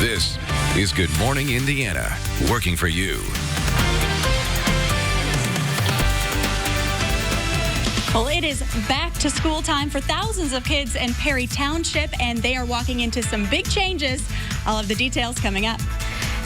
This is Good Morning Indiana, working for you. Well, it is back to school time for thousands of kids in Perry Township, and they are walking into some big changes. All of the details coming up.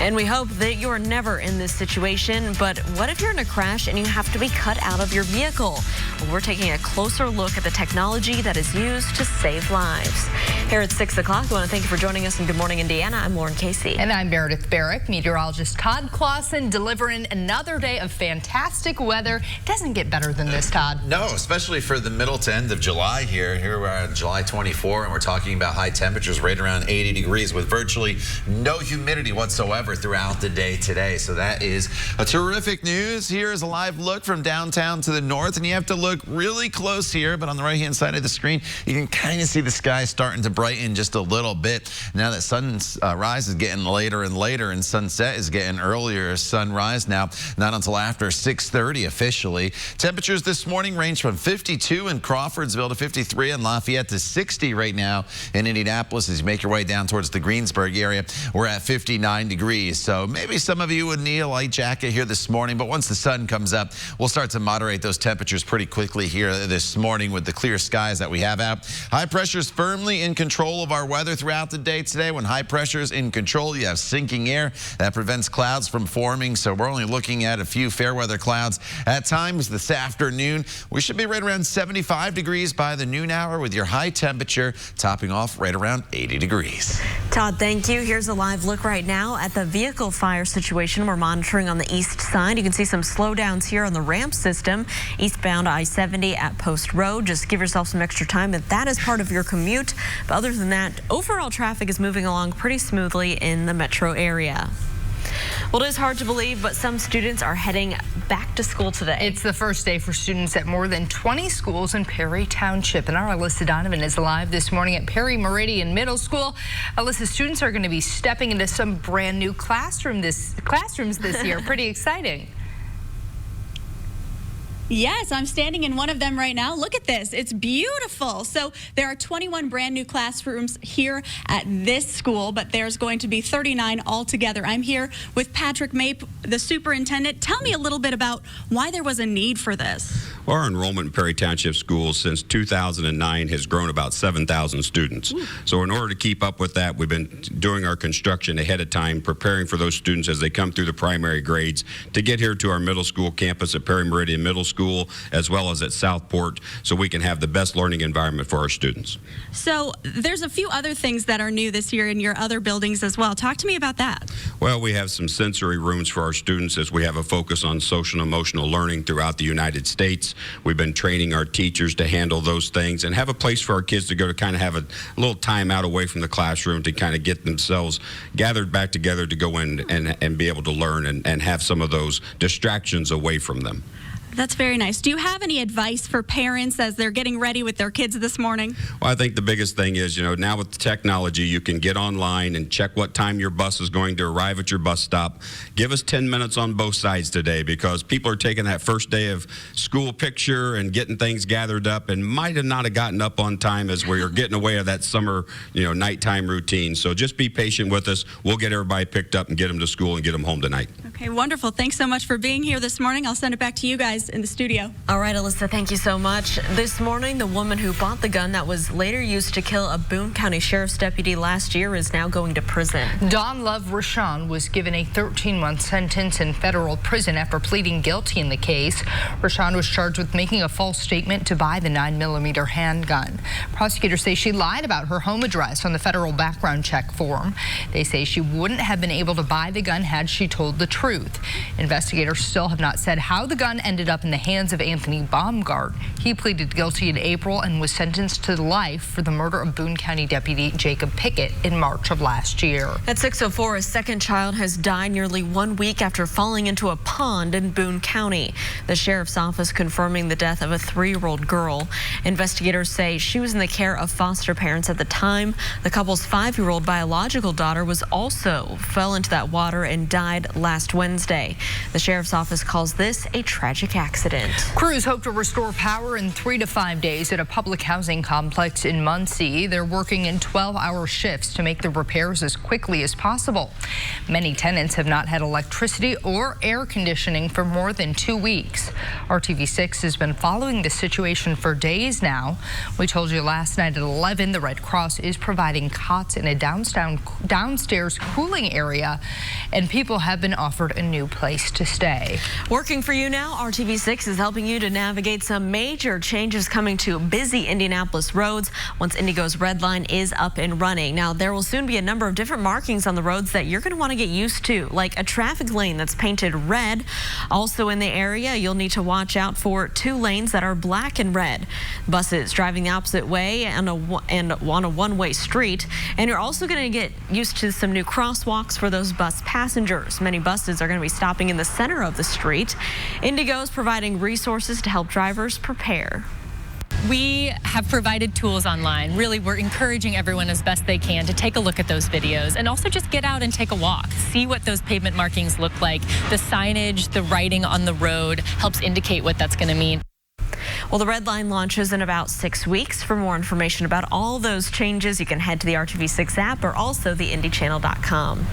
And we hope that you're never in this situation, but what if you're in a crash and you have to be cut out of your vehicle? Well, we're taking a closer look at the technology that is used to save lives. Here at 6 o'clock, we want to thank you for joining us in Good Morning Indiana. I'm Lauren Casey. And I'm Meredith Barrick. Meteorologist Todd Clausen delivering another day of fantastic weather. It doesn't get better than this, Todd. No, especially for the middle to end of July here. Here we're on July 24, and we're talking about high temperatures right around 80 degrees with virtually no humidity whatsoever throughout the day today. So that is a terrific news. Here is a live look from downtown to the north, and you have to look really close here, but on the right-hand side of the screen, you can kind of see the sky starting to brighten just a little bit. Now that sunrise is getting later and later, and sunset is getting earlier. Sunrise now not until after 6:30 officially. Temperatures this morning range from 52 in Crawfordsville to 53 in Lafayette to 60 right now in Indianapolis. As you make your way down towards the Greensburg area, we're at 59 degrees. So maybe some of you would need a light jacket here this morning, but once the sun comes up, we'll start to moderate those temperatures pretty quickly here this morning with the clear skies that we have out. High pressure is firmly in control of our weather throughout the day today. When high pressure is in control, you have sinking air that prevents clouds from forming. So we're only looking at a few fair weather clouds at times this afternoon. We should be right around 75 degrees by the noon hour with your high temperature topping off right around 80 degrees. Todd, thank you. Here's a live look right now at the vehicle fire situation we're monitoring on the east side. You can see some slowdowns here on the ramp system eastbound I-70 at Post Road. Just give yourself some extra time if that is part of your commute. But other than that, overall traffic is moving along pretty smoothly in the metro area. Well, it is hard to believe, but some students are heading back to school today. It's the first day for students at more than 20 schools in Perry Township. And our Alyssa Donovan is live this morning at Perry Meridian Middle School. Alyssa, students are going to be stepping into some brand new classrooms this year. Pretty exciting. Yes, I'm standing in one of them right now. Look at this. It's beautiful. So there are 21 brand new classrooms here at this school, but there's going to be 39 altogether. I'm here with Patrick Mape, the superintendent. Tell me a little bit about why there was a need for this. Well, our enrollment in Perry Township Schools since 2009 has grown about 7,000 students. Ooh. So in order to keep up with that, we've been doing our construction ahead of time, preparing for those students as they come through the primary grades to get here to our middle school campus at Perry Meridian Middle School, as well as at Southport, so we can have the best learning environment for our students. So there's a few other things that are new this year in your other buildings as well. Talk to me about that. Well, we have some sensory rooms for our students as we have a focus on social and emotional learning throughout the United States. We've been training our teachers to handle those things and have a place for our kids to go to kind of have a little time out away from the classroom to kind of get themselves gathered back together to go in and be able to learn and have some of those distractions away from them. That's very nice. Do you have any advice for parents as they're getting ready with their kids this morning? Well, I think the biggest thing is, now with the technology, you can get online and check what time your bus is going to arrive at your bus stop. Give us 10 minutes on both sides today, because people are taking that first day of school picture and getting things gathered up and might have not have gotten up on time as we're getting away of that summer, nighttime routine. So just be patient with us. We'll get everybody picked up and get them to school and get them home tonight. Okay, wonderful. Thanks so much for being here this morning. I'll send it back to you guys in the studio. All right, Alyssa, thank you so much. This morning, the woman who bought the gun that was later used to kill a Boone County Sheriff's deputy last year is now going to prison. Dawn Love Rashawn was given a 13-month sentence in federal prison after pleading guilty in the case. Rashawn was charged with making a false statement to buy the 9mm handgun. Prosecutors say she lied about her home address on the federal background check form. They say she wouldn't have been able to buy the gun had she told the truth. Investigators still have not said how the gun ended up in the hands of Anthony Baumgart. He pleaded guilty in April and was sentenced to life for the murder of Boone County Deputy Jacob Pickett in March of last year. At 6:04, a second child has died nearly 1 week after falling into a pond in Boone County. The sheriff's office confirming the death of a 3-year-old girl. Investigators say she was in the care of foster parents at the time. The couple's 5-year-old biological daughter also fell into that water and died last Wednesday. The sheriff's office calls this a tragic accident. accident. Crews hope to restore power in 3 to 5 days at a public housing complex in Muncie. They're working in 12-hour shifts to make the repairs as quickly as possible. Many tenants have not had electricity or air conditioning for more than 2 weeks. RTV6 has been following the situation for days now. We told you last night at 11 the Red Cross is providing cots in a downstairs cooling area, and people have been offered a new place to stay. Working for you now, RTV6 is helping you to navigate some major changes coming to busy Indianapolis roads once Indigo's Red Line is up and running. Now, there will soon be a number of different markings on the roads that you're going to want to get used to, like a traffic lane that's painted red. Also in the area, you'll need to watch out for 2 lanes that are black and red. Buses driving the opposite way and on a one-way street. And you're also going to get used to some new crosswalks for those bus passengers. Many buses are going to be stopping in the center of the street. Indigo is providing resources to help drivers prepare. We have provided tools online. Really, we're encouraging everyone as best they can to take a look at those videos and also just get out and take a walk. See what those pavement markings look like. The signage, the writing on the road helps indicate what that's going to mean. Well, the Red Line launches in about 6 weeks. For more information about all those changes, you can head to the RTV6 app or also the IndyChannel.com.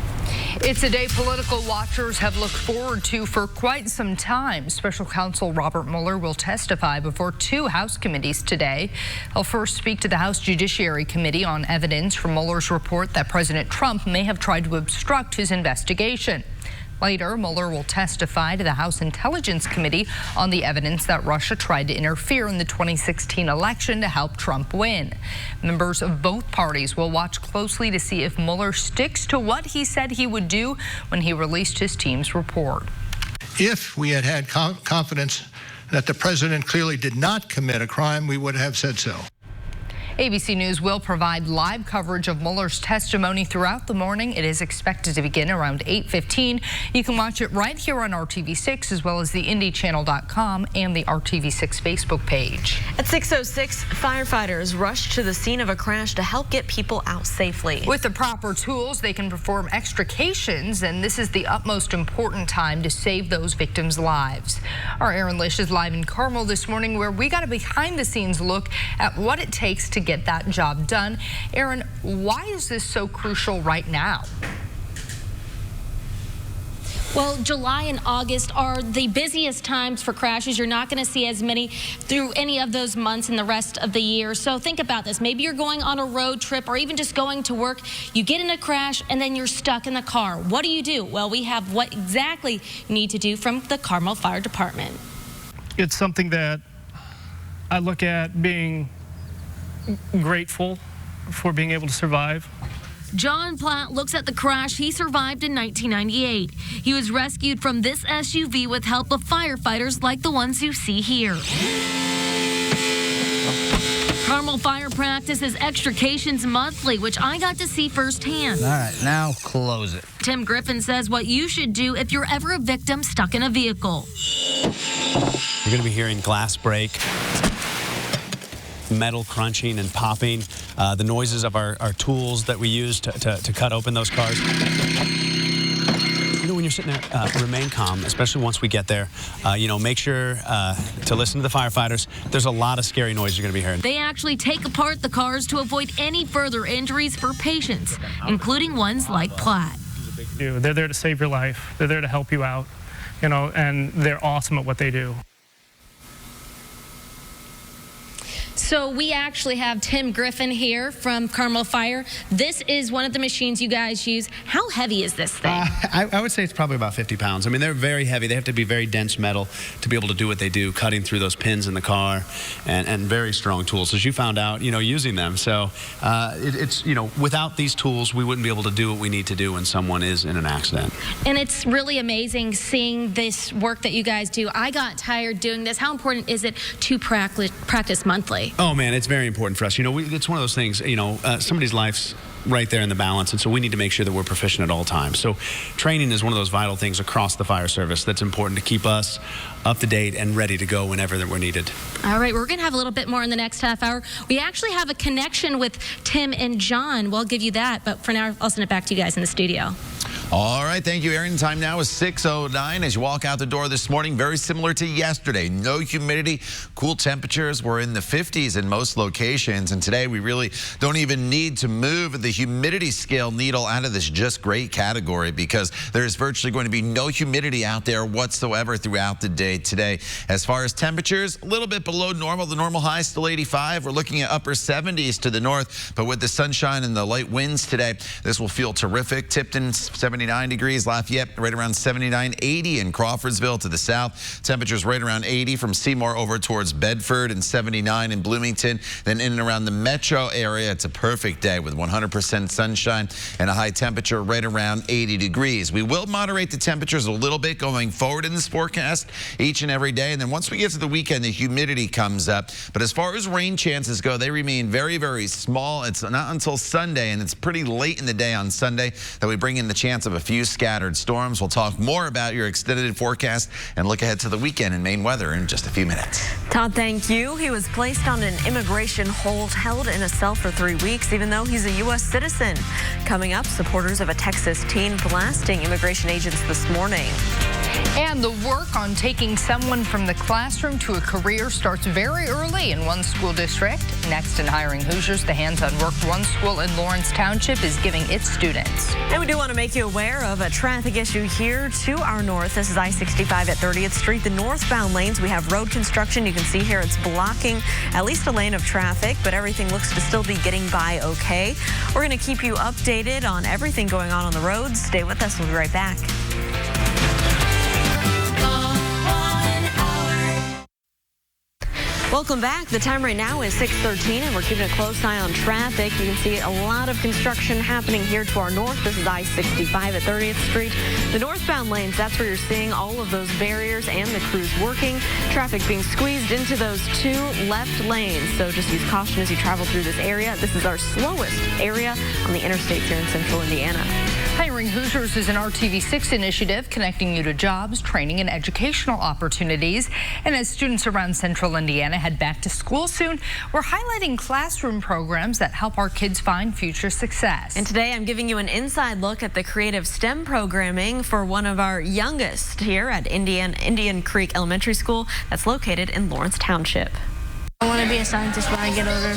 It's a day political watchers have looked forward to for quite some time. Special counsel Robert Mueller will testify before 2 House committees today. He'll first speak to the House Judiciary Committee on evidence from Mueller's report that President Trump may have tried to obstruct his investigation. Later, Mueller will testify to the House Intelligence Committee on the evidence that Russia tried to interfere in the 2016 election to help Trump win. Members of both parties will watch closely to see if Mueller sticks to what he said he would do when he released his team's report. If we had confidence that the president clearly did not commit a crime, we would have said so. ABC News will provide live coverage of Mueller's testimony throughout the morning. It is expected to begin around 8:15. You can watch it right here on RTV6 as well as the IndyChannel.com and the RTV6 Facebook page. At 6:06, firefighters rushed to the scene of a crash to help get people out safely. With the proper tools, they can perform extrications, and this is the utmost important time to save those victims' lives. Our Aaron Lish is live in Carmel this morning, where we got a behind-the-scenes look at what it takes to get that job done. Aaron, why is this so crucial right now? Well, July and August are the busiest times for crashes. You're not going to see as many through any of those months in the rest of the year. So think about this. Maybe you're going on a road trip or even just going to work. You get in a crash and then you're stuck in the car. What do? Well, we have what exactly you need to do from the Carmel Fire Department. It's something that I look at being grateful for being able to survive. John Platt looks at the crash he survived in 1998. He was rescued from this SUV with help of firefighters like the ones you see here. Carmel Fire practices extrications monthly, which I got to see firsthand. All right, now close it. Tim Griffin says what you should do if you're ever a victim stuck in a vehicle. You're going to be hearing glass break, metal crunching and popping, the noises of our tools that we use to cut open those cars. You know, when you're sitting there, remain calm, especially once we get there. Make sure to listen to the firefighters. There's a lot of scary noise you're going to be hearing. They actually take apart the cars to avoid any further injuries for patients, including ones like Platt. They're there to save your life. They're there to help you out, and they're awesome at what they do. So we actually have Tim Griffin here from Carmel Fire. This is one of the machines you guys use. How heavy is this thing? I would say it's probably about 50 pounds. I mean, they're very heavy. They have to be very dense metal to be able to do what they do, cutting through those pins in the car, and very strong tools, as you found out, using them. So it's without these tools, we wouldn't be able to do what we need to do when someone is in an accident. And it's really amazing seeing this work that you guys do. I got tired doing this. How important is it to practice monthly? Oh, man, it's very important for us. It's one of those things, somebody's life's right there in the balance, and so we need to make sure that we're proficient at all times. So training is one of those vital things across the fire service that's important to keep us up to date and ready to go whenever that we're needed. All right, we're going to have a little bit more in the next half hour. We actually have a connection with Tim and John. We'll give you that, but for now, I'll send it back to you guys in the studio. All right, thank you, Aaron. Time now is 6:09. As you walk out the door this morning, very similar to yesterday. No humidity, cool temperatures. We're in the 50s in most locations. And today we really don't even need to move the humidity scale needle out of this just great category because there's virtually going to be no humidity out there whatsoever throughout the day today. As far as temperatures, a little bit below normal. The normal high is still 85. We're looking at upper 70s to the north. But with the sunshine and the light winds today, this will feel terrific. Tipton, 79 degrees. Lafayette, right around 79, 80 in Crawfordsville to the south. Temperatures right around 80 from Seymour over towards Bedford and 79 in Bloomington. Then in and around the metro area, it's a perfect day with 100% sunshine and a high temperature right around 80 degrees. We will moderate the temperatures a little bit going forward in this forecast each and every day. And then once we get to the weekend, the humidity comes up. But as far as rain chances go, they remain very, very small. It's not until Sunday, and it's pretty late in the day on Sunday that we bring in the chance of a few scattered storms. We'll talk more about your extended forecast and look ahead to the weekend in Maine weather in just a few minutes. Todd, thank you. He was placed on an immigration hold, held in a cell for 3 weeks, even though he's a U.S. citizen. Coming up, supporters of a Texas teen blasting immigration agents this morning. And the work on taking someone from the classroom to a career starts very early in one school district. Next in Hiring Hoosiers, the hands-on work one school in Lawrence Township is giving its students. And we do want to make you aware of a traffic issue here to our north. This is I-65 at 30th Street. The northbound lanes, we have road construction. You can see here it's blocking at least a lane of traffic, but everything looks to still be getting by okay. We're going to keep you updated on everything going on the roads. Stay with us. We'll be right back. Welcome back. The time right now is 6:13, and we're keeping a close eye on traffic. You can see a lot of construction happening here to our north. This is I-65 at 30th Street. The northbound lanes, that's where you're seeing all of those barriers and the crews working. Traffic being squeezed into those two left lanes. So just use caution as you travel through this area. This is our slowest area on the interstates here in central Indiana. Hiring Hoosiers is an RTV6 initiative connecting you to jobs, training, and educational opportunities. And as students around central Indiana head back to school soon, we're highlighting classroom programs that help our kids find future success. And today I'm giving you an inside look at the creative STEM programming for one of our youngest here at Indian Creek Elementary School that's located in Lawrence Township. I want to be a scientist when I get older.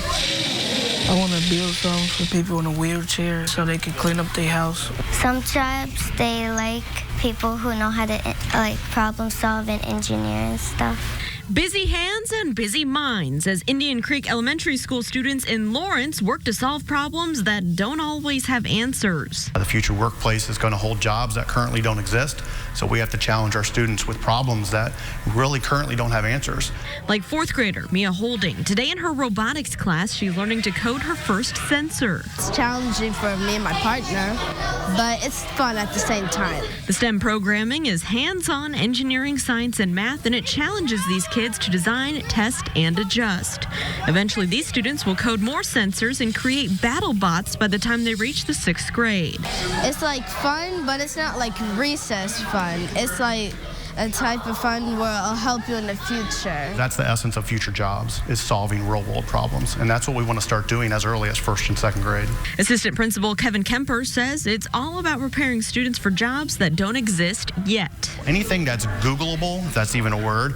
I want to build something for people in a wheelchair so they can clean up their house. Some jobs, they like people who know how to problem solve and engineer and stuff. Busy hands and busy minds as Indian Creek Elementary School students in Lawrence work to solve problems that don't always have answers. The future workplace is going to hold jobs that currently don't exist, so we have to challenge our students with problems that really currently don't have answers. Like fourth grader Mia Holding. Today in her robotics class, she's learning to code her first sensor. It's challenging for me and my partner, but it's fun at the same time. The STEM programming is hands-on engineering, science, and math, and it challenges these kids to design, test, and adjust. Eventually, these students will code more sensors and create battle bots by the time they reach the 6th grade. It's like fun, but it's not like recess fun. It's like a type of fun where it'll help you in the future. That's the essence of future jobs, is solving real-world problems, and that's what we want to start doing as early as 1st and 2nd grade. Assistant Principal Kevin Kemper says it's all about preparing students for jobs that don't exist yet. Anything that's Googleable, if that's even a word,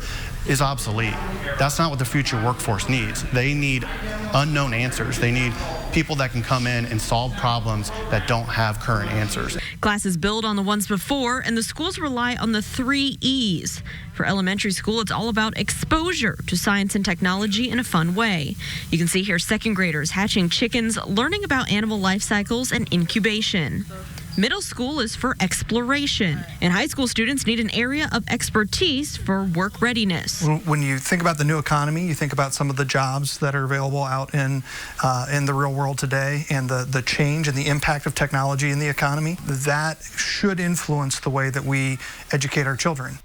is obsolete. That's not what the future workforce needs. They need unknown answers. They need people that can come in and solve problems that don't have current answers. Classes build on the ones before, and the schools rely on the 3 E's. For elementary school, it's all about exposure to science and technology in a fun way. You can see here 2nd graders hatching chickens, learning about animal life cycles and incubation. Middle school is for exploration, and high school students need an area of expertise for work readiness. When you think about the new economy, you think about some of the jobs that are available out in the real world today, and the change and the impact of technology in the economy. That should influence the way that we educate our children.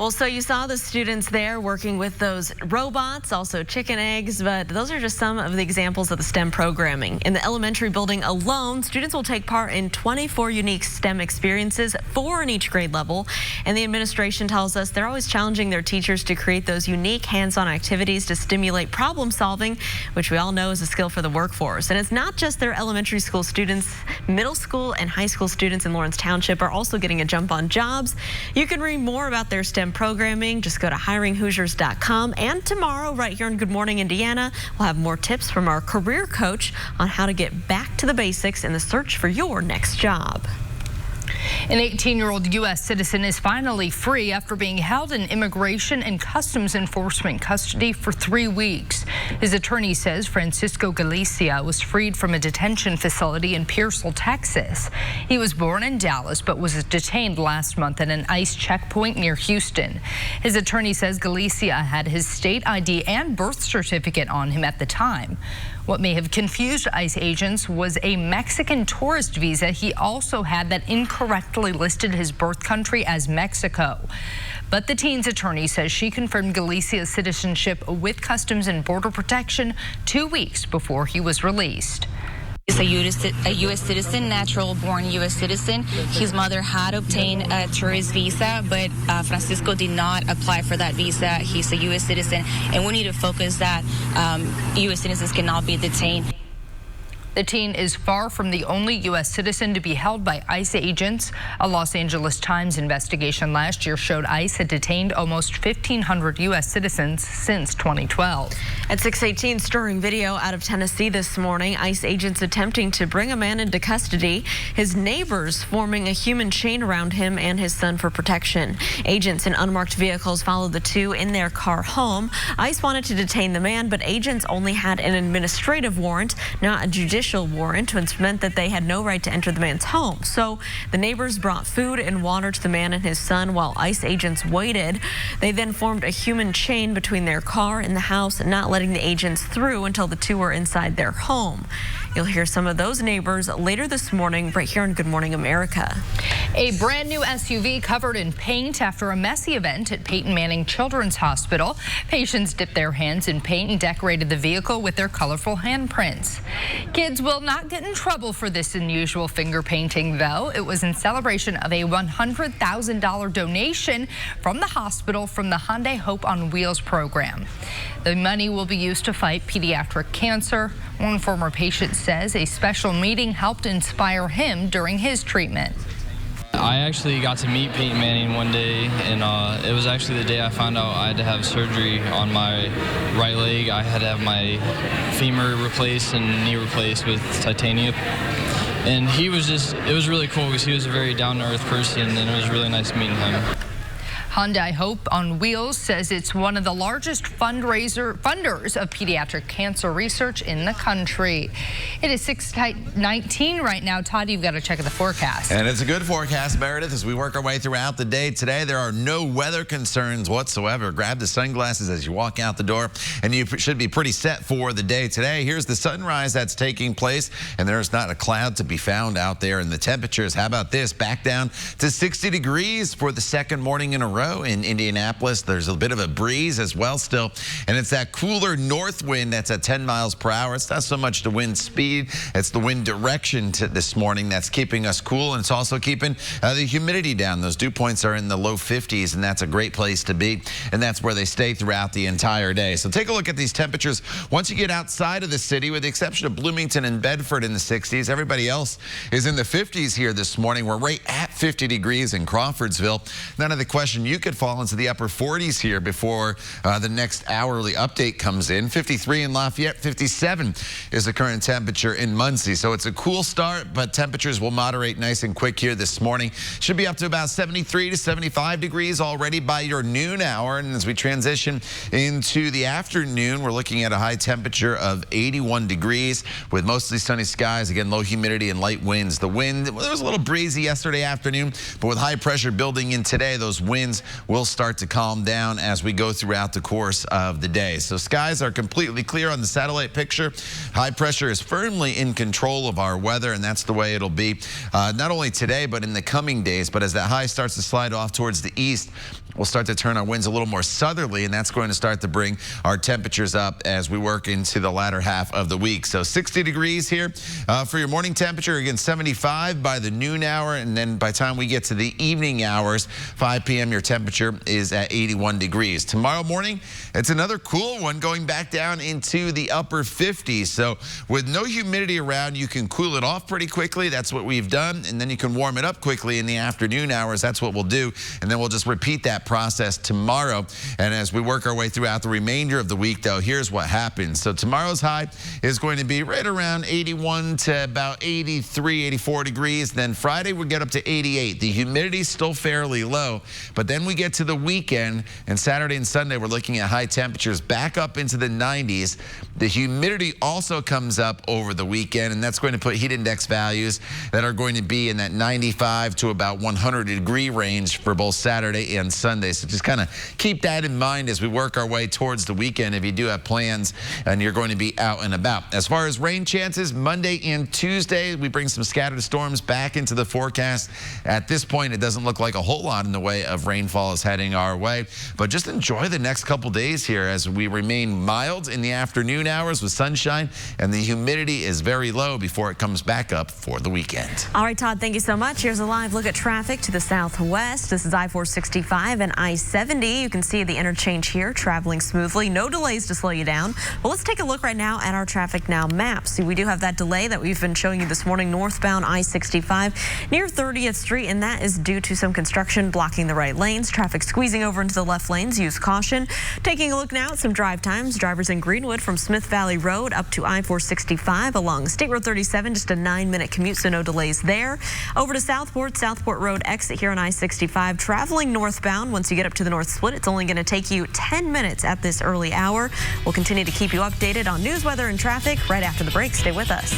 Well, so you saw the students there working with those robots, also chicken eggs, but those are just some of the examples of the STEM programming. In the elementary building alone, students will take part in 24 unique STEM experiences, 4 in each grade level. And the administration tells us they're always challenging their teachers to create those unique hands-on activities to stimulate problem solving, which we all know is a skill for the workforce. And it's not just their elementary school students. Middle school and high school students in Lawrence Township are also getting a jump on jobs. You can read more about their STEM programming. Just go to hiringhoosiers.com. And tomorrow, right here on Good Morning Indiana, we'll have more tips from our career coach on how to get back to the basics in the search for your next job. An 18-year-old U.S. citizen is finally free after being held in Immigration and Customs Enforcement custody for 3 weeks. His attorney says Francisco Galicia was freed from a detention facility in Pearsall, Texas. He was born in Dallas but was detained last month at an ICE checkpoint near Houston. His attorney says Galicia had his state ID and birth certificate on him at the time. What may have confused ICE agents was a Mexican tourist visa he also had that incorrectly listed his birth country as Mexico. But the teen's attorney says she confirmed Galicia's citizenship with Customs and Border Protection 2 weeks before he was released. He's a U.S. citizen, natural-born U.S. citizen. His mother had obtained a tourist visa, but Francisco did not apply for that visa. He's a U.S. citizen, and we need to focus that U.S. citizens cannot be detained. The teen is far from the only U.S. citizen to be held by ICE agents. A Los Angeles Times investigation last year showed ICE had detained almost 1,500 U.S. citizens since 2012. At 6:18, stirring video out of Tennessee this morning. ICE agents attempting to bring a man into custody. His neighbors forming a human chain around him and his son for protection. Agents in unmarked vehicles followed the two in their car home. ICE wanted to detain the man, but agents only had an administrative warrant, not a judicial warrant, which meant that they had no right to enter the man's home. So the neighbors brought food and water to the man and his son while ICE agents waited. They then formed a human chain between their car and the house, not letting the agents through until the two were inside their home. You'll hear some of those neighbors later this morning right here on Good Morning America. A brand new SUV covered in paint after a messy event at Peyton Manning Children's Hospital. Patients dipped their hands in paint and decorated the vehicle with their colorful handprints. Kids will not get in trouble for this unusual finger painting, though. It was in celebration of a $100,000 donation from the hospital from the Hyundai Hope on Wheels program. The money will be used to fight pediatric cancer. One former patient says a special meeting helped inspire him during his treatment. I actually got to meet Peyton Manning one day, and it was actually the day I found out I had to have surgery on my right leg. I had to have my femur replaced and knee replaced with titanium. And it was really cool because he was a very down-to-earth person, and it was really nice meeting him. Hyundai Hope on Wheels says it's one of the largest funders of pediatric cancer research in the country. It is 6:19 right now. Todd, you've got to check the forecast. And it's a good forecast, Meredith, as we work our way throughout the day today. There are no weather concerns whatsoever. Grab the sunglasses as you walk out the door, and you should be pretty set for the day today. Here's the sunrise that's taking place, and there's not a cloud to be found out there. And the temperatures, how about this? Back down to 60 degrees for the second morning in a row. In Indianapolis, there's a bit of a breeze as well still, and it's that cooler north wind that's at 10 miles per hour. It's not so much the wind speed, it's the wind direction this morning that's keeping us cool, and it's also keeping the humidity down. Those dew points are in the low 50s, and that's a great place to be, and that's where they stay throughout the entire day. So take a look at these temperatures. Once you get outside of the city, with the exception of Bloomington and Bedford in the 60s, everybody else is in the 50s here this morning. We're right at 50 degrees in Crawfordsville. None of the question, you could fall into the upper 40s here before the next hourly update comes in. 53 in Lafayette, 57 is the current temperature in Muncie. So it's a cool start, but temperatures will moderate nice and quick here this morning. Should be up to about 73 to 75 degrees already by your noon hour. And as we transition into the afternoon, we're looking at a high temperature of 81 degrees with mostly sunny skies. Again, low humidity and light winds. The wind, well, there was a little breezy yesterday afternoon, but with high pressure building in today, those winds things will start to calm down as we go throughout the course of the day. So skies are completely clear on the satellite picture. High pressure is firmly in control of our weather, and that's the way it'll be not only today but in the coming days. But as that high starts to slide off towards the east, we'll start to turn our winds a little more southerly, and that's going to start to bring our temperatures up as we work into the latter half of the week. So 60 degrees here for your morning temperature. Again, 75 by the noon hour, and then by the time we get to the evening hours, 5 p.m., your temperature is at 81 degrees. Tomorrow morning, it's another cool one going back down into the upper 50s. So with no humidity around, you can cool it off pretty quickly. That's what we've done, and then you can warm it up quickly in the afternoon hours. That's what we'll do, and then we'll just repeat that process tomorrow. And as we work our way throughout the remainder of the week, though, here's what happens. So tomorrow's high is going to be right around 81 to about 83, 84 degrees. Then Friday we get up to 88. The humidity's still fairly low, but then we get to the weekend, and Saturday and Sunday we're looking at high temperatures back up into the 90s. The humidity also comes up over the weekend, and that's going to put heat index values that are going to be in that 95 to about 100 degree range for both Saturday and Sunday. So just kind of keep that in mind as we work our way towards the weekend if you do have plans and you're going to be out and about. As far as rain chances, Monday and Tuesday, we bring some scattered storms back into the forecast. At this point, it doesn't look like a whole lot in the way of rainfall is heading our way, but just enjoy the next couple days here as we remain mild in the afternoon hours with sunshine, and the humidity is very low before it comes back up for the weekend. All right, Todd, thank you so much. Here's a live look at traffic to the southwest. This is I-465 and I-70. You can see the interchange here traveling smoothly. No delays to slow you down. Well, let's take a look right now at our Traffic Now map. See, we do have that delay that we've been showing you this morning, northbound I-65 near 30th Street, and that is due to some construction blocking the right lanes. Traffic squeezing over into the left lanes. Use caution. Taking a look now at some drive times. Drivers in Greenwood from Smith Valley Road up to I-465 along State Road 37, just a 9-minute commute, so no delays there. Over to Southport Road exit here on I-65. Traveling northbound, once you get up to the North Split, it's only going to take you 10 minutes at this early hour. We'll continue to keep you updated on news, weather, and traffic right after the break. Stay with us.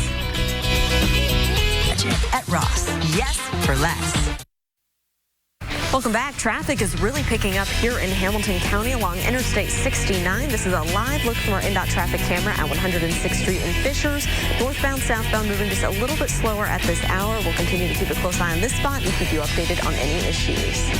At Ross, yes for less. Welcome back. Traffic is really picking up here in Hamilton County along Interstate 69. This is a live look from our NDOT traffic camera at 106th Street in Fishers. Northbound, southbound moving just a little bit slower at this hour. We'll continue to keep a close eye on this spot and keep you updated on any issues.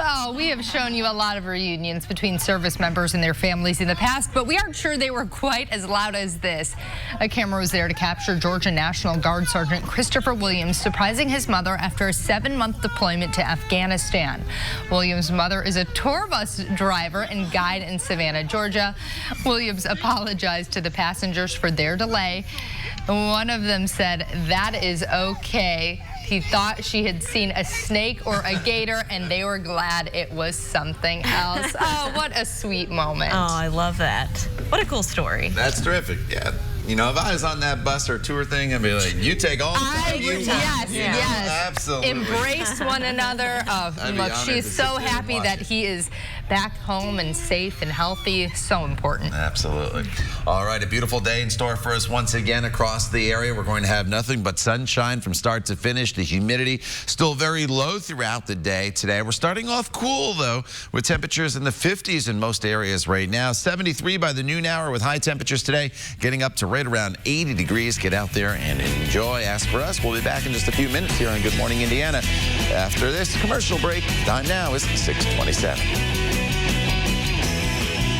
Oh, we have shown you a lot of reunions between service members and their families in the past, but we aren't sure they were quite as loud as this. A camera was there to capture Georgia National Guard Sergeant Christopher Williams surprising his mother after a 7-month deployment to Afghanistan. Williams' mother is a tour bus driver and guide in Savannah, Georgia. Williams apologized to the passengers for their delay. One of them said, "That is okay." He thought she had seen a snake or a gator, and they were glad it was something else. Oh, what a sweet moment. Oh, I love that. What a cool story. That's terrific. Yeah. You know, if I was on that bus or tour thing, I'd be like, you take all the time you want. Yes. Absolutely. Embrace one another. Look, she's so happy that he is back home and safe and healthy. So important. Absolutely. All right, a beautiful day in store for us once again across the area. We're going to have nothing but sunshine from start to finish. The humidity still very low throughout the day today. We're starting off cool, though, with temperatures in the 50s in most areas right now. 73 by the noon hour with high temperatures today, getting up to right around 80 degrees. Get out there and enjoy. Ask for us. We'll be back in just a few minutes here on Good Morning Indiana. After this commercial break, time now is 6:27.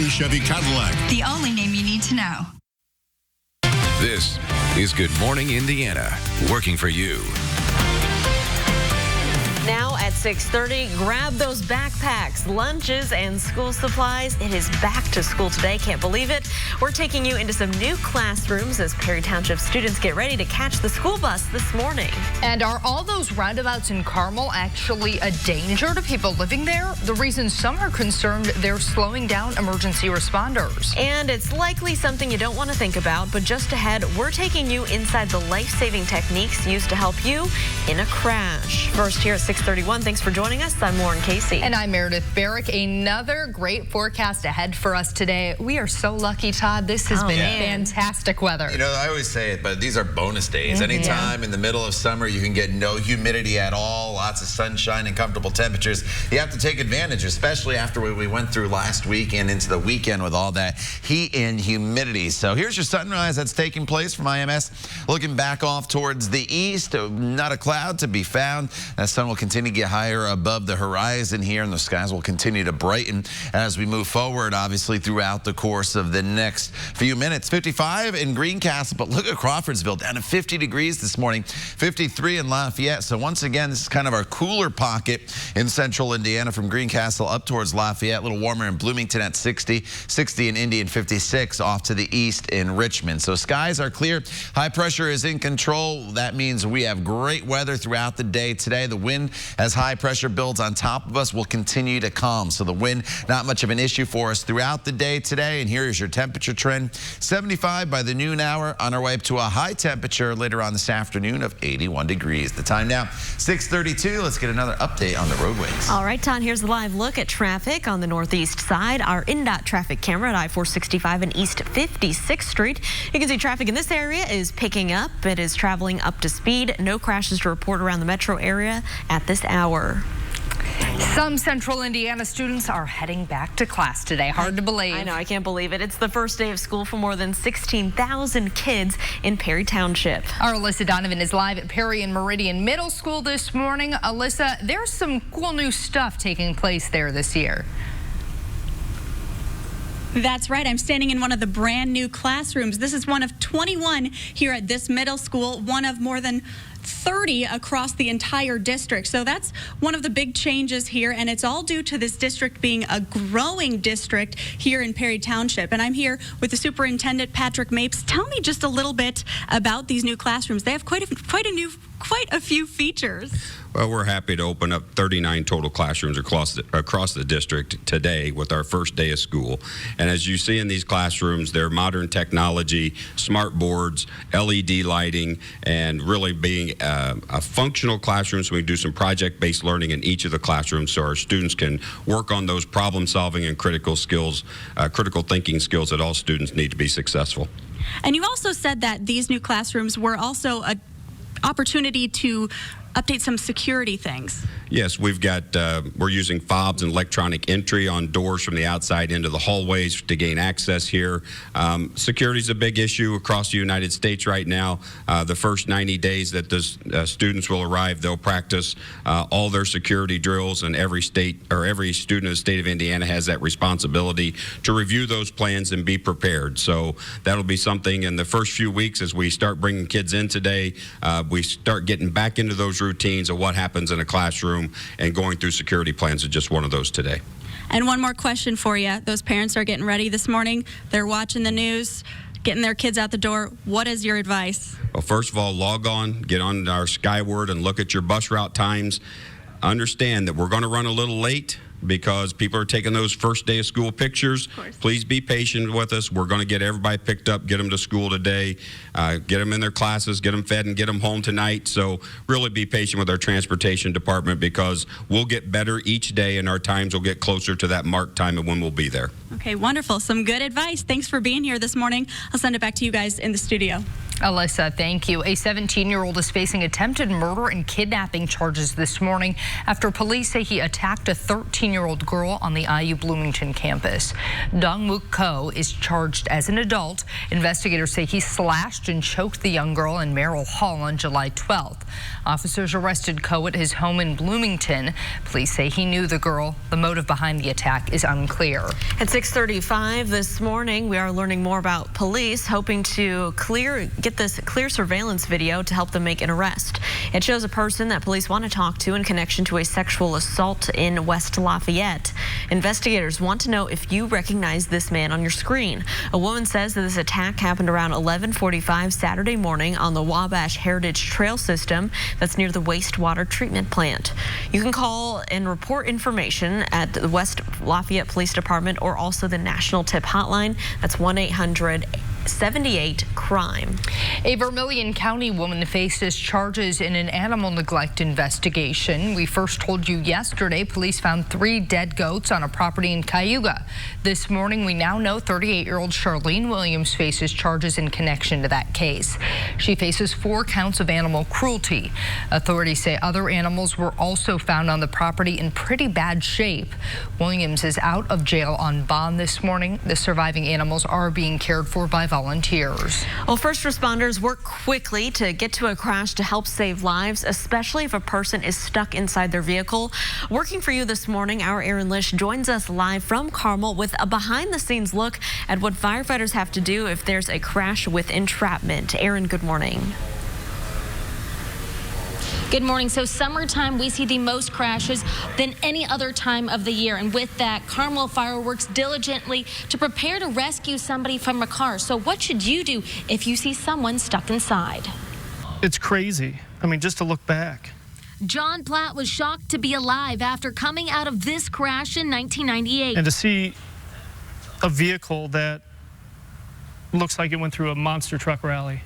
Chevy Cadillac. The only name you need to know. This is Good Morning Indiana, working for you. Now at 6:30, grab those backpacks, lunches, and school supplies. It is back to school today. Can't believe it. We're taking you into some new classrooms as Perry Township students get ready to catch the school bus this morning. And are all those roundabouts in Carmel actually a danger to people living there? The reason some are concerned, they're slowing down emergency responders. And it's likely something you don't want to think about, but just ahead, we're taking you inside the life-saving techniques used to help you in a crash. First here at 6:31, Thanks for joining us. I'm Lauren Casey. And I'm Meredith Barrick. Another great forecast ahead for us today. We are so lucky, Todd. This has been fantastic weather. You know, I always say it, but these are bonus days. Anytime in the middle of summer, you can get no humidity at all, lots of sunshine and comfortable temperatures. You have to take advantage, especially after what we went through last week and into the weekend with all that heat and humidity. So here's your sunrise that's taking place from IMS. Looking back off towards the east, not a cloud to be found. The sun will continue to get higher above the horizon here, and the skies will continue to brighten as we move forward, obviously, throughout the course of the next few minutes. 55 in Greencastle, but look at Crawfordsville, down to 50 degrees this morning, 53 in Lafayette. So once again, this is kind of our cooler pocket in central Indiana from Greencastle up towards Lafayette. A little warmer in Bloomington at 60, 60 in Indy, and 56 off to the east in Richmond. So skies are clear. High pressure is in control. That means we have great weather throughout the day today. The wind, as high pressure builds on top of us, will continue to calm. So the wind, not much of an issue for us throughout the day today. And here is your temperature trend. 75 by the noon hour, on our way up to a high temperature later on this afternoon of 81 degrees. The time now, 6:32. Let's get another update on the roadways. All right, Todd, here's a live look at traffic on the northeast side. Our INDOT traffic camera at I-465 and East 56th Street. You can see traffic in this area is picking up. It is traveling up to speed. No crashes to report around the metro area at this hour. Some central Indiana students are heading back to class today. Hard to believe. I know, I can't believe it. It's the first day of school for more than 16,000 kids in Perry Township. Our Alyssa Donovan is live at Perry and Meridian Middle School this morning. Alyssa, there's some cool new stuff taking place there this year. That's right. I'm standing in one of the brand new classrooms. This is one of 21 here at this middle school, one of more than 30 across the entire district. So that's one of the big changes here, and it's all due to this district being a growing district here in Perry Township. And I'm here with the superintendent, Patrick Mapes. Tell me just a little bit about these new classrooms. They have quite a few features. Well, we're happy to open up 39 total classrooms across the district today with our first day of school. And as you see in these classrooms, they're modern technology, smart boards, LED lighting, and really being a functional classroom, so we do some project-based learning in each of the classrooms so our students can work on those problem-solving and critical skills, critical thinking skills that all students need to be successful. And you also said that these new classrooms were also an opportunity to update some security things. Yes, we've got, we're using fobs and electronic entry on doors from the outside into the hallways to gain access here. Security is a big issue across the United States right now. The first 90 days that the students will arrive, they'll practice all their security drills, and every state or every student in the state of Indiana has that responsibility to review those plans and be prepared. So that'll be something in the first few weeks as we start bringing kids in today. We start getting back into those routines of what happens in a classroom, and going through security plans is just one of those today. And one more question for you. Those parents are getting ready this morning. They're watching the news, getting their kids out the door. What is your advice? Well, first of all, log on, get on our Skyward and look at your bus route times. Understand that we're going to run a little late because people are taking those first day of school pictures. Please be patient with us. We're going to get everybody picked up, get them to school today, get them in their classes, get them fed, and get them home tonight. So really be patient with our transportation department because we'll get better each day and our times will get closer to that marked time of when we'll be there. Okay, wonderful. Some good advice. Thanks for being here this morning. I'll send it back to you guys in the studio. Alyssa, thank you. A 17-year-old is facing attempted murder and kidnapping charges this morning after police say he attacked a 13-year-old girl on the IU Bloomington campus. Dongmook Ko is charged as an adult. Investigators say he slashed and choked the young girl in Merrill Hall on July 12th. Officers arrested Ko at his home in Bloomington. Police say he knew the girl. The motive behind the attack is unclear. At 6:35 this morning, we are learning more about police hoping to get this clear surveillance video to help them make an arrest. It shows a person that police want to talk to in connection to a sexual assault in West Lafayette. Investigators want to know if you recognize this man on your screen. A woman says that this attack happened around 11:45 Saturday morning on the Wabash Heritage Trail system that's near the wastewater treatment plant. You can call and report information at the West Lafayette Police Department or also the National Tip Hotline. That's 1-800 78 crime. A Vermilion County woman faces charges in an animal neglect investigation. We first told you yesterday police found 3 dead goats on a property in Cayuga. This morning, we now know 38-year-old Charlene Williams faces charges in connection to that case. She faces 4 counts of animal cruelty. Authorities say other animals were also found on the property in pretty bad shape. Williams is out of jail on bond this morning. The surviving animals are being cared for by volunteers. Well, first responders work quickly to get to a crash to help save lives, especially if a person is stuck inside their vehicle. Working for you this morning, our Aaron Lish joins us live from Carmel with a behind-the-scenes look at what firefighters have to do if there's a crash with entrapment. Aaron, good morning. Good morning. So summertime, we see the most crashes than any other time of the year. And with that, Carmel Fire works diligently to prepare to rescue somebody from a car. So what should you do if you see someone stuck inside? It's crazy. I mean, just to look back. John Platt was shocked to be alive after coming out of this crash in 1998. And to see a vehicle that looks like it went through a monster truck rally.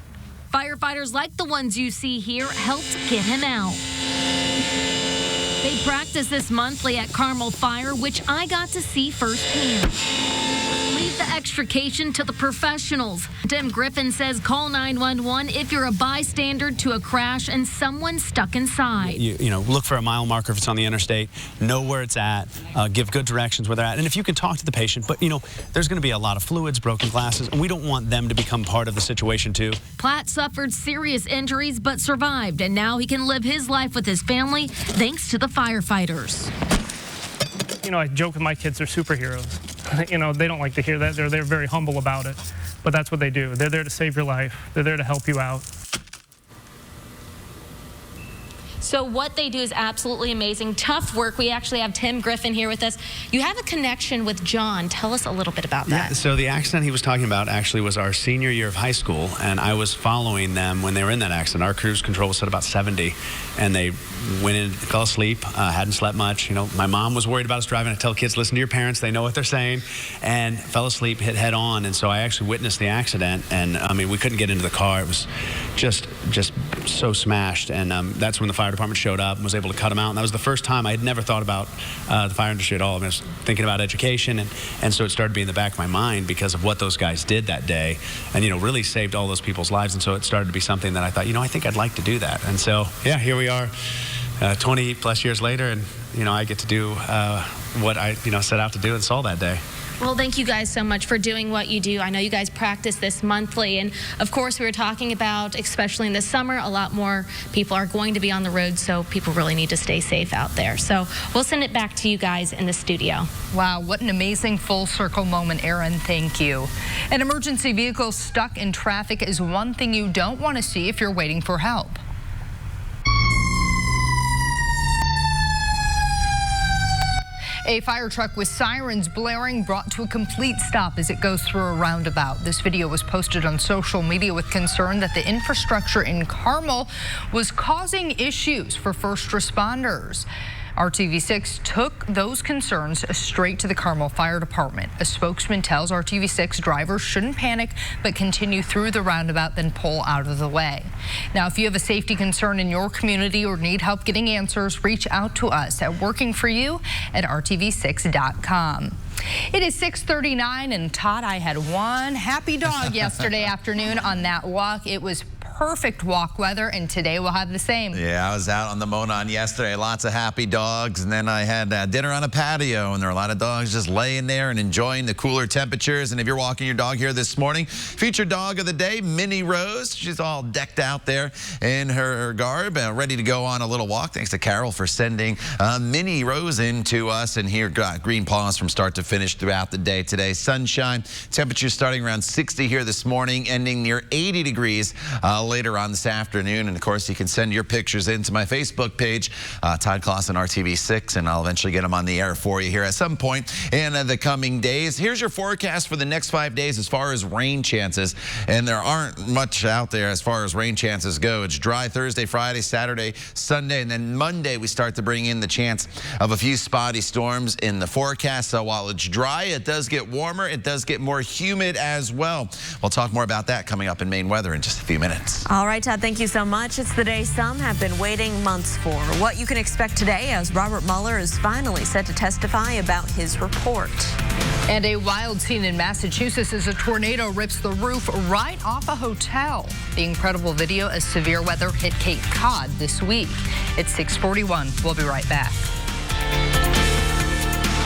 Firefighters like the ones you see here helped get him out. They practice this monthly at Carmel Fire, which I got to see firsthand. Leave the extrication to the professionals. Tim Griffin says call 911 if you're a bystander to a crash and someone's stuck inside. You know, look for a mile marker if it's on the interstate, know where it's at, give good directions where they're at. And if you can talk to the patient, but, you know, there's going to be a lot of fluids, broken glasses, and we don't want them to become part of the situation, too. Platt suffered serious injuries but survived, and now he can live his life with his family thanks to the firefighters. You know, I joke with my kids, they're superheroes. You know, they don't like to hear that. They're very humble about it. But that's what they do. They're there to save your life. They're there to help you out. So what they do is absolutely amazing. Tough work. We actually have Tim Griffin here with us. You have a connection with John. Tell us a little bit about that. Yeah, so the accident he was talking about actually was our senior year of high school, and I was following them when they were in that accident. Our cruise control was set about 70, and they went in, fell asleep, hadn't slept much. You know, my mom was worried about us driving. I tell kids, listen to your parents. They know what they're saying. And fell asleep, hit head on, and so I actually witnessed the accident, and I mean, we couldn't get into the car. It was just so smashed, and that's when the fire department showed up and was able to cut him out. And that was the first time. I had never thought about the fire industry at all. I was thinking about education, and so it started to be in the back of my mind because of what those guys did that day, and, you know, really saved all those people's lives. And so it started to be something that I thought, you know, I think I'd like to do that. And so, yeah, here we are 20 plus years later, and, you know, I get to do what I, you know, set out to do and saw that day. Well, thank you guys so much for doing what you do. I know you guys practice this monthly, and of course we were talking about, especially in the summer, a lot more people are going to be on the road, so people really need to stay safe out there. So we'll send it back to you guys in the studio. Wow, what an amazing full circle moment, Aaron. Thank you. An emergency vehicle stuck in traffic is one thing you don't want to see if you're waiting for help. A fire truck with sirens blaring brought to a complete stop as it goes through a roundabout. This video was posted on social media with concern that the infrastructure in Carmel was causing issues for first responders. RTV6 took those concerns straight to the Carmel Fire Department. A spokesman tells RTV6 drivers shouldn't panic, but continue through the roundabout, then pull out of the way. Now, if you have a safety concern in your community or need help getting answers, reach out to us at workingforyou@rtv6.com. It is 6:39, and Todd, I had one happy dog yesterday afternoon on that walk. It was perfect walk weather, and today we'll have the same. Yeah, I was out on the Monon yesterday. Lots of happy dogs, and then I had dinner on a patio, and there were a lot of dogs just laying there and enjoying the cooler temperatures. And if you're walking your dog here this morning, featured dog of the day, Minnie Rose. She's all decked out there in her garb, ready to go on a little walk. Thanks to Carol for sending Minnie Rose in to us. And here, got green paws from start to finish throughout the day today. Sunshine, temperatures starting around 60 here this morning, ending near 80 degrees later on this afternoon. And of course, you can send your pictures into my Facebook page, Todd Clausen RTV6, and I'll eventually get them on the air for you here at some point in the coming days. Here's your forecast for the next 5 days as far as rain chances. And there aren't much out there as far as rain chances go. It's dry Thursday, Friday, Saturday, Sunday, and then Monday we start to bring in the chance of a few spotty storms in the forecast. So while it's dry, it does get warmer. It does get more humid as well. We'll talk more about that coming up in Maine weather in just a few minutes. All right, Todd, thank you so much. It's the day some have been waiting months for. What you can expect today as Robert Mueller is finally set to testify about his report. And a wild scene in Massachusetts as a tornado rips the roof right off a hotel. The incredible video as severe weather hit Cape Cod this week. It's 6:41. We'll be right back.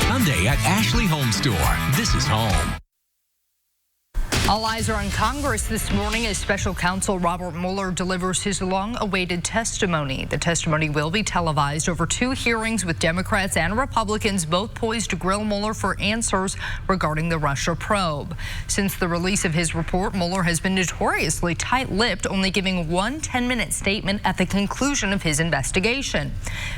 Sunday at Ashley Home Store. This is home. All eyes are on Congress this morning as special counsel Robert Mueller delivers his long-awaited testimony. The testimony will be televised over 2 hearings with Democrats and Republicans, both poised to grill Mueller for answers regarding the Russia probe. Since the release of his report, Mueller has been notoriously tight-lipped, only giving one 10-minute statement at the conclusion of his investigation.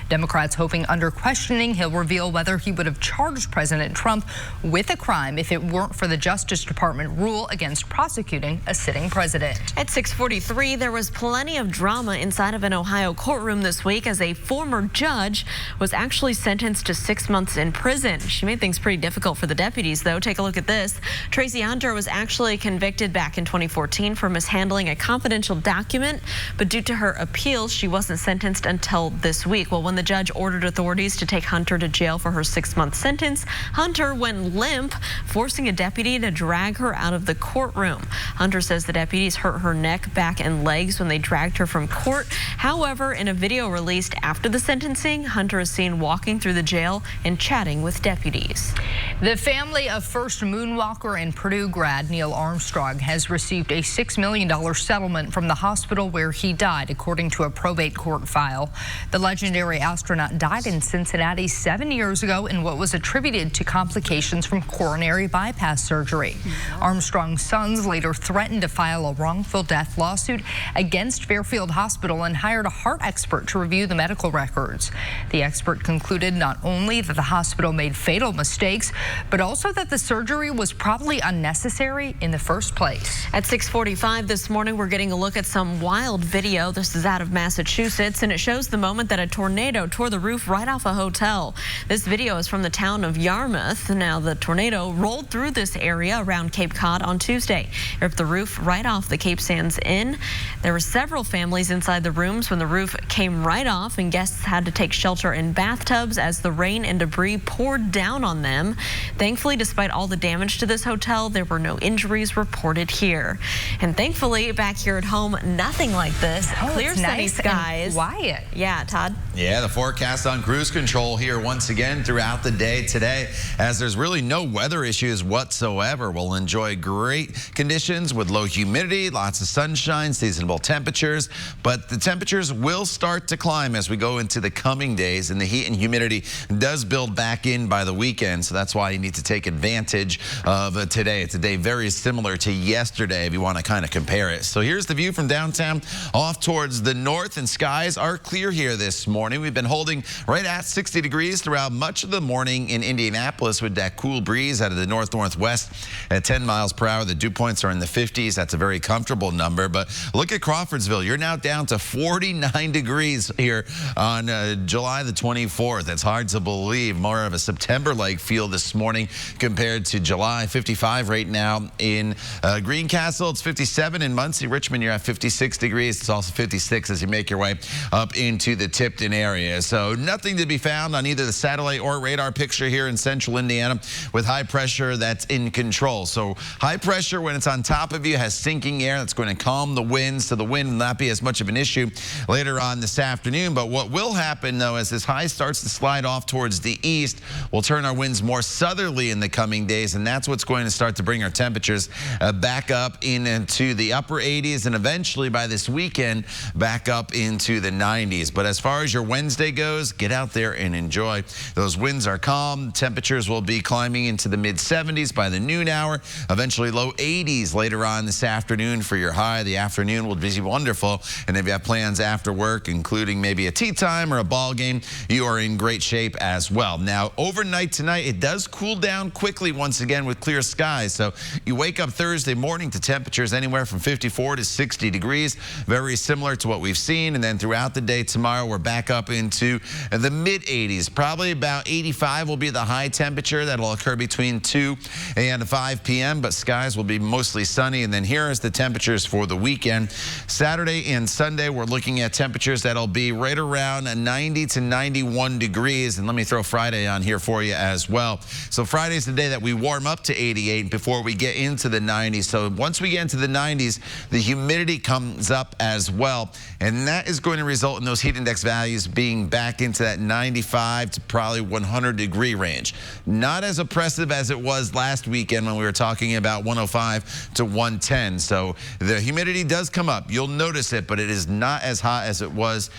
Democrats hoping under questioning he'll reveal whether he would have charged President Trump with a crime if it weren't for the Justice Department rule against prosecuting a sitting president. At 6:43, there was plenty of drama inside of an Ohio courtroom this week as a former judge was actually sentenced to 6 months in prison. She made things pretty difficult for the deputies, though. Take a look at this. Tracy Hunter was actually convicted back in 2014 for mishandling a confidential document, but due to her appeals, she wasn't sentenced until this week. Well, when the judge ordered authorities to take Hunter to jail for her 6-month sentence, Hunter went limp, forcing a deputy to drag her out of the courtroom. Hunter says the deputies hurt her neck, back, and legs when they dragged her from court. However, in a video released after the sentencing, Hunter is seen walking through the jail and chatting with deputies. The family of first moonwalker and Purdue grad Neil Armstrong has received a $6 million settlement from the hospital where he died, according to a probate court file. The legendary astronaut died in Cincinnati 7 years ago in what was attributed to complications from coronary bypass surgery. Armstrong's sons later threatened to file a wrongful death lawsuit against Fairfield Hospital and hired a heart expert to review the medical records. The expert concluded not only that the hospital made fatal mistakes, but also that the surgery was probably unnecessary in the first place. At 6:45 this morning, we're getting a look at some wild video. This is out of Massachusetts, and it shows the moment that a tornado tore the roof right off a hotel. This video is from the town of Yarmouth. Now, the tornado rolled through this area around Cape Cod on Tuesday. It ripped the roof right off the Cape Sands Inn. There were several families inside the rooms when the roof came right off, and guests had to take shelter in bathtubs as the rain and debris poured down on them. Thankfully, despite all the damage to this hotel, there were no injuries reported here. And thankfully, back here at home, nothing like this. Clear sunny skies. And quiet. Yeah, Todd? Yeah, the forecast on cruise control here once again throughout the day today, as there's really no weather issues whatsoever. We'll enjoy great conditions with low humidity, lots of sunshine, seasonable temperatures, but the temperatures will start to climb as we go into the coming days, and the heat and humidity does build back in by the weekend, so that's why you need to take advantage of today. It's a day very similar to yesterday if you want to kind of compare it. So here's the view from downtown off towards the north, and skies are clear here this morning. We've been holding right at 60 degrees throughout much of the morning in Indianapolis with that cool breeze out of the north-northwest at 10 miles per hour. The dew points are in the 50s. That's a very comfortable number. But look at Crawfordsville. You're now down to 49 degrees here on July the 24th. It's hard to believe. More of a September-like feel this morning compared to July. 55 right now in Greencastle. It's 57 in Muncie. Richmond, you're at 56 degrees. It's also 56 as you make your way up into the Tipton area. So nothing to be found on either the satellite or radar picture here in central Indiana with high pressure that's in control. So high pressure, when it's on top of you, has sinking air that's going to calm the winds, so the wind will not be as much of an issue later on this afternoon. But what will happen, though, as this high starts to slide off towards the east, we'll turn our winds more southerly in the coming days, and that's what's going to start to bring our temperatures back up into the upper 80s, and eventually by this weekend back up into the 90s. But as far as your Wednesday goes, get out there and enjoy. Those winds are calm. Temperatures will be climbing into the mid-70s by the noon hour, eventually low low 80s later on this afternoon for your high. The afternoon will be wonderful. And if you have plans after work, including maybe a tea time or a ball game, you are in great shape as well. Now, overnight tonight, it does cool down quickly once again with clear skies. So you wake up Thursday morning to temperatures anywhere from 54 to 60 degrees, very similar to what we've seen. And then throughout the day tomorrow, we're back up into the mid 80s. Probably about 85 will be the high temperature. That'll occur between 2 and 5 p.m., but skies will be mostly sunny. And then here is the temperatures for the weekend. Saturday and Sunday, we're looking at temperatures that'll be right around 90 to 91 degrees. And let me throw Friday on here for you as well. So Friday's the day that we warm up to 88 before we get into the 90s. So once we get into the 90s, the humidity comes up as well. And that is going to result in those heat index values being back into that 95 to probably 100 degree range. Not as oppressive as it was last weekend when we were talking about 105 to 110. So the humidity does come up. You'll notice it, but it is not as hot as it was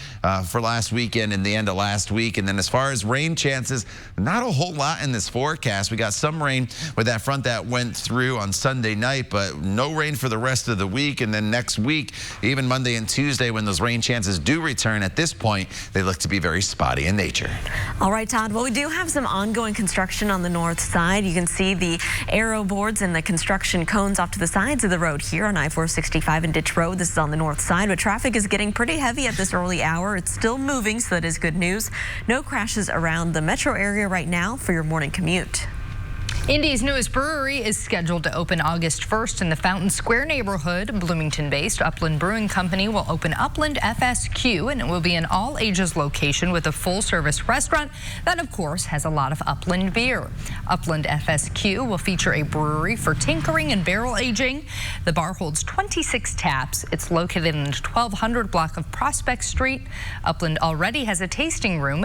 for last weekend and the end of last week. And then as far as rain chances, not a whole lot in this forecast. We got some rain with that front that went through on Sunday night, but no rain for the rest of the week. And then next week, even Monday and Tuesday, when those rain chances do return, at this point, they look to be very spotty in nature. All right, Todd. Well, we do have some ongoing construction on the north side. You can see the arrow boards and the construction cones off to the sides of the road here on I-465 and Ditch Road. This is on the north side, but traffic is getting pretty heavy at this early hour. It's still moving, so that is good news. No crashes around the metro area right now for your morning commute. Indy's newest brewery is scheduled to open August 1st in the Fountain Square neighborhood. Bloomington-based Upland Brewing Company will open Upland FSQ, and it will be an all-ages location with a full-service restaurant that, of course, has a lot of Upland beer. Upland FSQ will feature a brewery for tinkering and barrel aging. The bar holds 26 taps. It's located in the 1200 block of Prospect Street. Upland already has a tasting room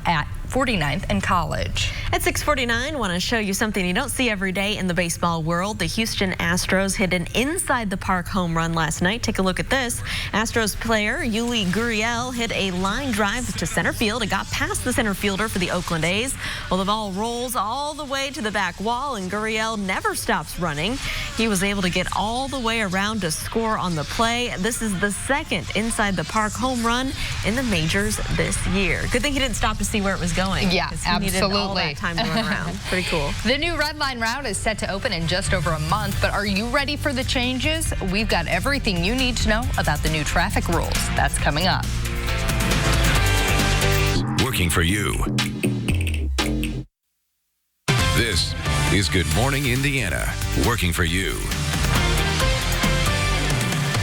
at 49th and College. At 6:49, want to show you something you don't see every day in the baseball world. The Houston Astros hit an inside the park home run last night. Take a look at this. Astros player Yuli Gurriel hit a line drive to center field. It got past the center fielder for the Oakland A's. Well, the ball rolls all the way to the back wall, and Gurriel never stops running. He was able to get all the way around to score on the play. This is the second inside the park home run in the majors this year. Good thing he didn't stop to see where it was going. Yeah, absolutely. All that time to run around. Pretty cool. The new Red Line route is set to open in just over a month, but are you ready for the changes? We've got everything you need to know about the new traffic rules. That's coming up. Working for you. This is Good Morning Indiana. Working for you.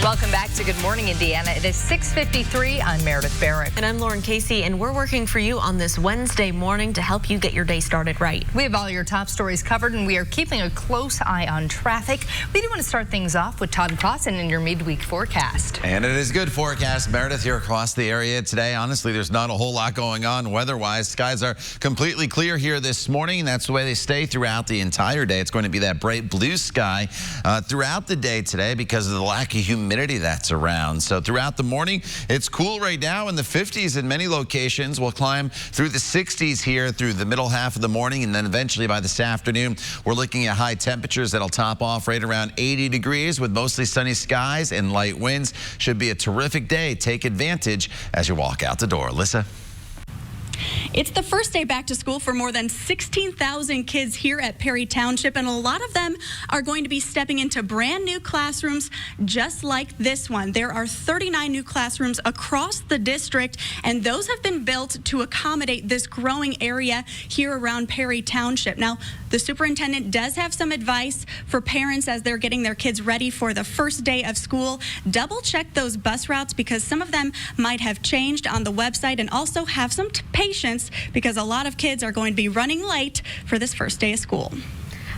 Welcome back to Good Morning Indiana. It is 6:53. I'm Meredith Barrett. And I'm Lauren Casey, and we're working for you on this Wednesday morning to help you get your day started right. We have all your top stories covered, and we are keeping a close eye on traffic. We do want to start things off with Todd Clausen in your midweek forecast. And it is good forecast, Meredith, here across the area today. Honestly, there's not a whole lot going on weather-wise. Skies are completely clear here this morning, and that's the way they stay throughout the entire day. It's going to be that bright blue sky throughout the day today because of the lack of humidity that's around. So throughout the morning, it's cool right now in the 50s in many locations. We'll climb through the 60s here through the middle half of the morning, and then eventually by this afternoon, we're looking at high temperatures that'll top off right around 80 degrees with mostly sunny skies and light winds. Should be a terrific day. Take advantage as you walk out the door. Alyssa? It's the first day back to school for more than 16,000 kids here at Perry Township, and a lot of them are going to be stepping into brand new classrooms just like this one. There are 39 new classrooms across the district, and those have been built to accommodate this growing area here around Perry Township. Now, the superintendent does have some advice for parents as they're getting their kids ready for the first day of school. Double check those bus routes because some of them might have changed on the website, and also have some patience because a lot of kids are going to be running late for this first day of school.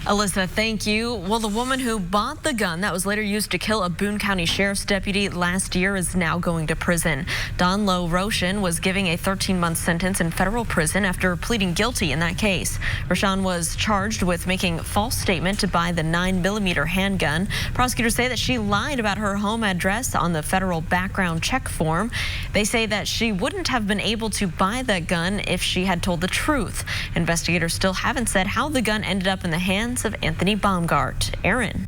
Alyssa, thank you. Well, the woman who bought the gun that was later used to kill a Boone County Sheriff's deputy last year is now going to prison. Don Lowe Roshan was giving a 13-month sentence in federal prison after pleading guilty in that case. Roshan was charged with making a false statement to buy the 9mm handgun. Prosecutors say that she lied about her home address on the federal background check form. They say that she wouldn't have been able to buy that gun if she had told the truth. Investigators still haven't said how the gun ended up in the hands of Anthony Baumgart. Aaron.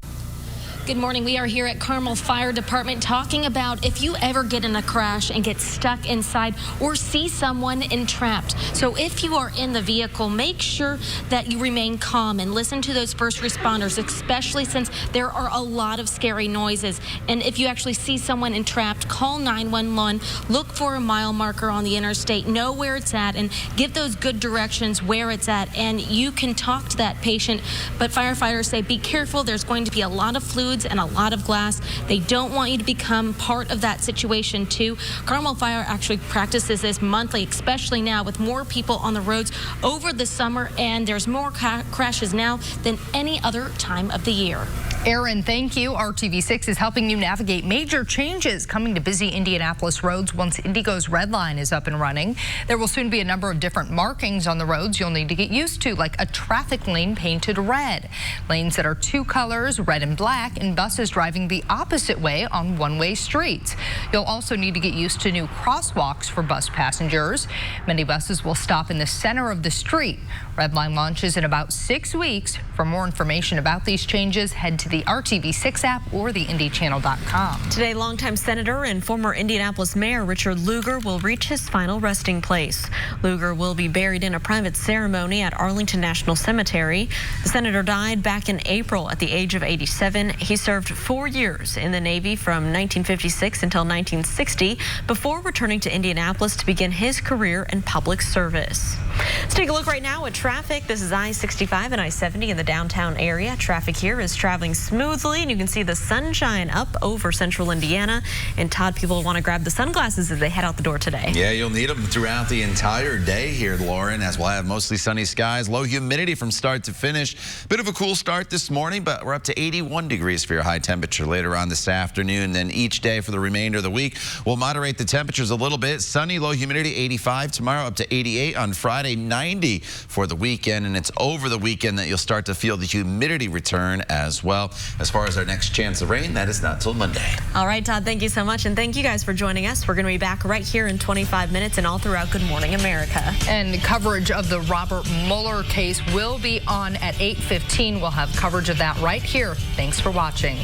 Good morning. We are here at Carmel Fire Department talking about if you ever get in a crash and get stuck inside or see someone entrapped. So if you are in the vehicle, make sure that you remain calm and listen to those first responders, especially since there are a lot of scary noises. And if you actually see someone entrapped, call 911, look for a mile marker on the interstate, know where it's at, and give those good directions where it's at. And you can talk to that patient. But firefighters say be careful. There's going to be a lot of fluids and a lot of glass. They don't want you to become part of that situation too. Carmel Fire actually practices this monthly, especially now with more people on the roads over the summer, and there's more crashes now than any other time of the year. Aaron, thank you. RTV6 is helping you navigate major changes coming to busy Indianapolis roads once Indigo's Red Line is up and running. There will soon be a number of different markings on the roads you'll need to get used to, like a traffic lane painted red, lanes that are two colors, red and black, and buses driving the opposite way on one-way streets. You'll also need to get used to new crosswalks for bus passengers. Many buses will stop in the center of the street. Red Line launches in about 6 weeks. For more information about these changes, head to the RTV6 app or the IndyChannel.com. Today, longtime Senator and former Indianapolis Mayor Richard Lugar will reach his final resting place. Lugar will be buried in a private ceremony at Arlington National Cemetery. The senator died back in April at the age of 87. He served 4 years in the Navy from 1956 until 1960 before returning to Indianapolis to begin his career in public service. Let's take a look right now at traffic. This is I-65 and I-70 in the downtown area. Traffic here is traveling smoothly, and you can see the sunshine up over central Indiana. And Todd, people want to grab the sunglasses as they head out the door today. Yeah, you'll need them throughout the entire day here, Lauren, as we'll have mostly sunny skies, low humidity from start to finish. Bit of a cool start this morning, but we're up to 81 degrees for your high temperature later on this afternoon. Then each day for the remainder of the week, we'll moderate the temperatures a little bit. Sunny, low humidity, 85 tomorrow, up to 88 on Friday, 90 for the weekend. And it's over the weekend that you'll start to feel the humidity return as well. As far as our next chance of rain, that is not till Monday. All right, Todd, thank you so much. And thank you guys for joining us. We're going to be back right here in 25 minutes and all throughout Good Morning America. And coverage of the Robert Mueller case will be on at 8:15. We'll have coverage of that right here. Thanks for watching.